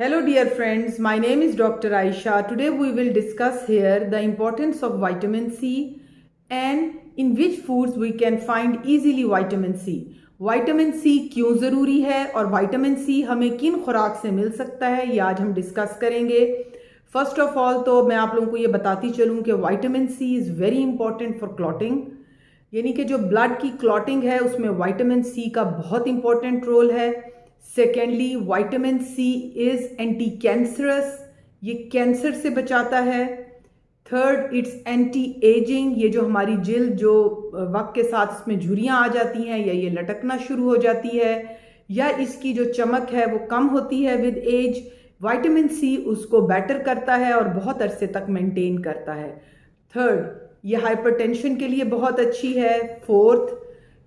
Hello dear friends, my name is Dr. Aisha. Today we will discuss here the importance of vitamin C and in which foods we can find easily vitamin C. Vitamin C क्यों ज़रूरी है और vitamin C हमें किन खुराक से मिल सकता है ये आज हम डिस्कस करेंगे। फर्स्ट ऑफ ऑल तो मैं आप लोगों को ये बताती चलूँ कि vitamin C is very important for clotting, यानी कि जो ब्लड की क्लॉटिंग है उसमें विटामिन सी का बहुत इंपॉर्टेंट रोल है। Secondly, vitamin C is anti cancerous, ये कैंसर से बचाता है। थर्ड, इट्स एंटी एजिंग, ये जो हमारी जिल्द जो वक्त के साथ इसमें झुर्रियाँ आ जाती हैं या ये लटकना शुरू हो जाती है या इसकी जो चमक है वो कम होती है विद एज, विटामिन सी उसको बेटर करता है और बहुत अरसे तक मेंटेन करता है। थर्ड, ये हाइपरटेंशन के लिए बहुत अच्छी है। फोर्थ,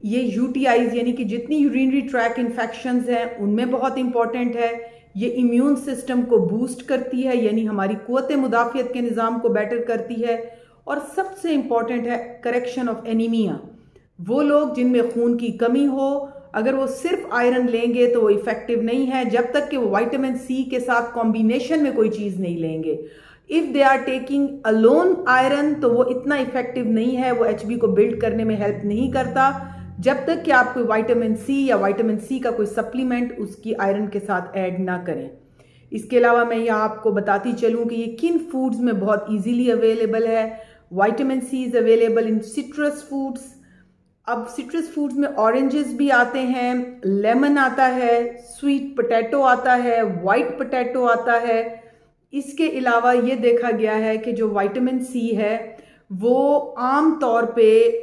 ये यूटीआईज यानी कि जितनी यूरिनरी ट्रैक इन्फेक्शंस हैं उनमें बहुत इंपॉर्टेंट है। ये इम्यून सिस्टम को बूस्ट करती है यानी हमारी क़ुव्वत मुदाफ़ियत के निज़ाम को बेटर करती है। और सबसे इम्पॉर्टेंट है करेक्शन ऑफ एनीमिया। वो लोग जिनमें खून की कमी हो अगर वो सिर्फ आयरन लेंगे तो वो इफ़ेक्टिव नहीं है जब तक कि वो विटामिन सी के साथ कॉम्बिनेशन में कोई चीज़ नहीं लेंगे। If they are taking alone iron तो वो इतना इफ़ेक्टिव नहीं है, वो एचबी को बिल्ड करने में हेल्प नहीं करता जब तक कि आप कोई विटामिन सी या विटामिन सी का कोई सप्लीमेंट उसकी आयरन के साथ ऐड ना करें। इसके अलावा मैं यहाँ आपको बताती चलूँ कि ये किन फूड्स में बहुत इजीली अवेलेबल है। Vitamin C is available in citrus foods. अब सिट्रस फूड्स में ऑरेंजेस भी आते हैं, लेमन आता है, स्वीट पोटैटो आता है, वाइट पोटैटो आता है। इसके अलावा ये देखा गया है कि जो विटामिन सी है वो आम तौर पे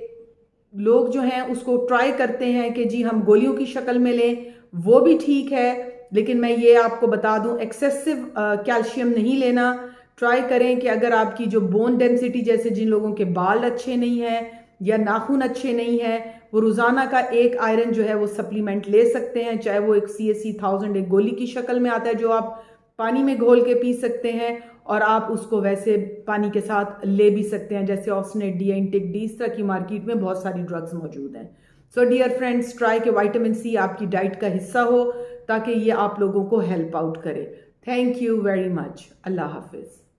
लोग जो हैं उसको ट्राई करते हैं कि जी हम गोलियों की शक्ल में लें, वो भी ठीक है, लेकिन मैं ये आपको बता दूं एक्सेसिव कैल्शियम नहीं लेना। ट्राई करें कि अगर आपकी जो बोन डेंसिटी, जैसे जिन लोगों के बाल अच्छे नहीं हैं या नाखून अच्छे नहीं हैं, वो रोज़ाना का एक आयरन जो है वो सप्लीमेंट ले सकते हैं, चाहे वो एक CAC 1000 एक गोली की शक्ल में आता है जो आप पानी में घोल के पी सकते हैं और आप उसको वैसे पानी के साथ ले भी सकते हैं, जैसे ऑक्सनेट डी, इंटेक डी, इस तरह की मार्केट में बहुत सारी ड्रग्स मौजूद हैं। सो डियर फ्रेंड्स, ट्राई कि विटामिन सी आपकी डाइट का हिस्सा हो ताकि ये आप लोगों को हेल्प आउट करे। Thank you very much. अल्लाह हाफिज़।